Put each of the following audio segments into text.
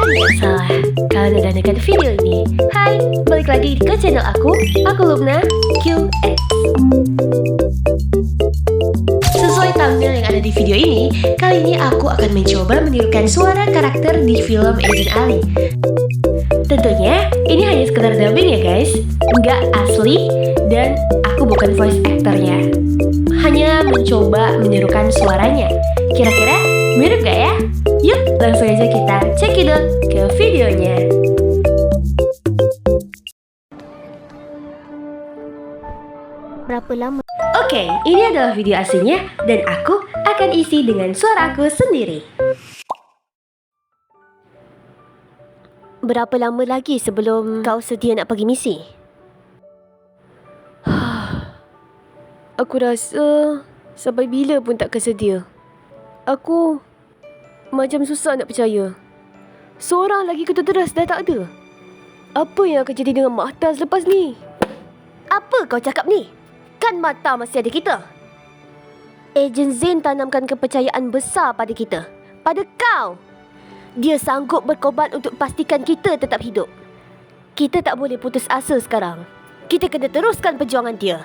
biasa, kalian dah dekat video ini. Hai, balik lagi ke channel aku Lubna QX. Sesuai thumbnail yang ada di video ini, kali ini aku akan mencoba menirukan suara karakter di film Agent Ali. Tentunya, ini hanya sekedar dubbing ya guys, nggak asli dan aku bukan voice actornya. Hanya mencoba menirukan suaranya. Kira-kira mirip gak ya? Yuk, langsung aja kita cekidot ke videonya. Berapa lama? Oke, ini adalah video aslinya dan aku akan isi dengan suara aku sendiri. Berapa lama lagi sebelum kau sedia nak pergi misi? Aku rasa sampai bila pun tak kesedia. Aku macam susah nak percaya. Seorang lagi ketuteras dah tak ada. Apa yang akan jadi dengan Mata selepas ni? Apa kau cakap ni? Kan Mata masih ada kita. Ejen Zain tanamkan kepercayaan besar pada kita. Pada kau. Dia sanggup berkorban untuk pastikan kita tetap hidup. Kita tak boleh putus asa sekarang. Kita kena teruskan perjuangan dia.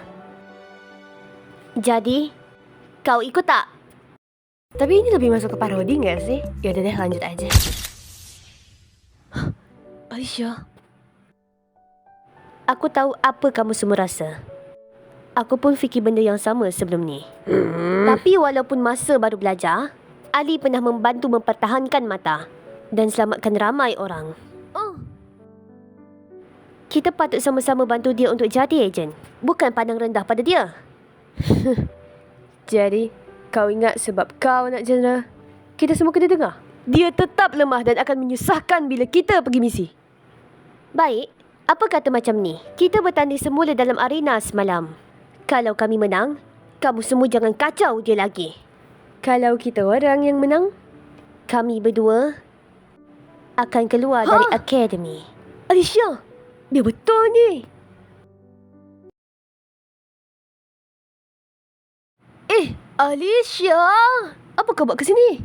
Jadi, kau ikut tak? Tapi ini lebih masuk ke parodi gak sih? Yaudah deh, lanjut aja. Aisyah, Aku tahu apa kamu semua rasa. Aku pun fikir benda yang sama sebelum ni. Tapi walaupun masa baru belajar, Ali pernah membantu mempertahankan Mata dan selamatkan ramai orang. Kita patut sama-sama bantu dia untuk jadi ejen. Bukan pandang rendah pada dia. jadi kau ingat sebab kau nak jenera, kita semua kena dengar. Dia tetap lemah dan akan menyusahkan bila kita pergi misi. Baik, apa kata macam ni? Kita bertanding semula dalam arena semalam. Kalau kami menang, kamu semua jangan kacau dia lagi. Kalau kita orang yang menang, Kami berdua akan keluar dari akademi. Alicia, dia betul ni. Alicia, apa kau buat ke sini?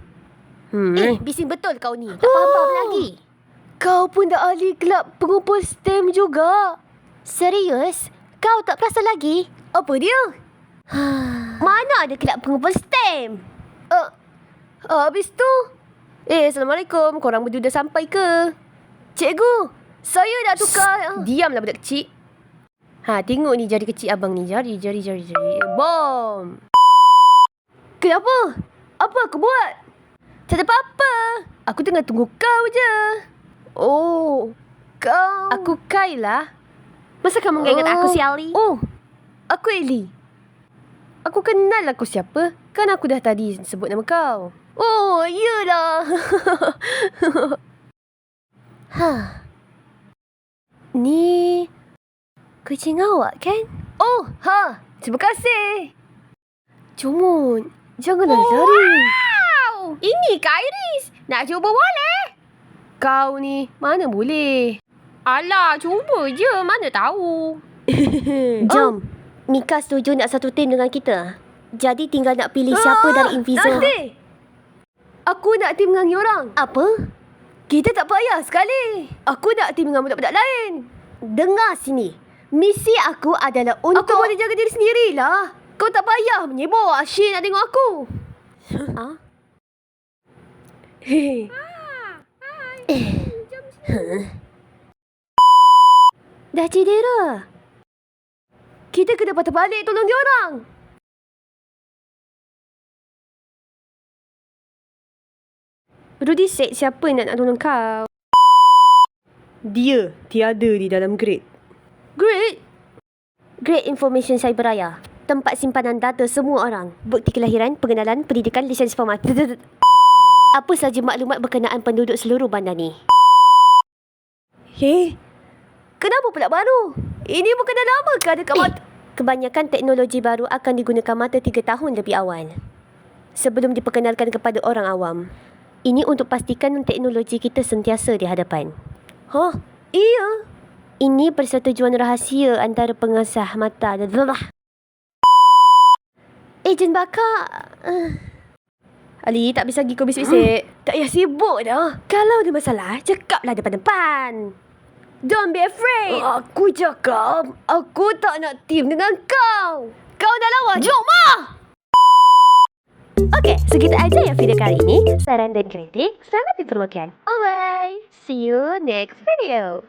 Bising betul kau ni. Tak faham lagi. Kau pun dah ahli kelab pengumpul stem juga. Serius? Kau tak perasan lagi? Apa dia? Mana ada kelab pengumpul stem? Habis tu? Assalamualaikum. Korang berdua dah sampai ke? Cikgu, saya dah tukar. Diamlah budak kecil. Tengok ni jari kecil abang ni. Jari. Bom. Kenapa? Apa aku buat? Tak ada apa-apa. Aku tengah tunggu kau je. Oh, kau. Aku Kayla. Masa kamu ingat aku si Ali? Oh, aku Ellie. Aku kenal aku siapa. Kan aku dah tadi sebut nama kau. Oh, iyalah. Ni kucing awak kan? Oh, terima kasih. Comot, janganlah lari. Ini Kak Iris. Nak cuba boleh? Kau ni, mana boleh. Alah, cuba je. Mana tahu. Jom. Mika setuju nak satu tim dengan kita. Jadi tinggal nak pilih siapa dari Inviso. Nanti. Aku nak tim dengan orang. Apa? Kita tak payah sekali. Aku nak tim dengan budak-budak lain. Dengar sini. Misi aku adalah untuk... Aku boleh jaga diri sendirilah. Kau tak payah menyebut Asyik nak tengok aku. Dah cedera. Kita kena patah balik tolong dia orang. Rudy said siapa yang nak tolong kau? Dia tiada di dalam grade. Grade? Grade Information Cyberaya. Tempat simpanan data semua orang. Bukti kelahiran, pengenalan, pendidikan, lisens format. Apa saja maklumat berkenaan penduduk seluruh bandar ni. Kenapa pula baru? Ini bukan dah lama ke ada kat mata? Kebanyakan teknologi baru akan digunakan mata 3 tahun lebih awal. Sebelum diperkenalkan kepada orang awam. Ini untuk pastikan teknologi kita sentiasa di hadapan. Iya. Ini persetujuan rahsia antara pengasas mata dan... Ejen bakar... Ali, tak bisa pergi kau bisik-bisik. Tak payah sibuk dah. Kalau ada masalah, cakaplah depan-depan. Don't be afraid. Aku cakap, aku tak nak team dengan kau. Kau dah lawa, jom mah! Okey, segitu aja ya video kali ini. Saran dan kritik sangat diperlukan. Alright, see you next video.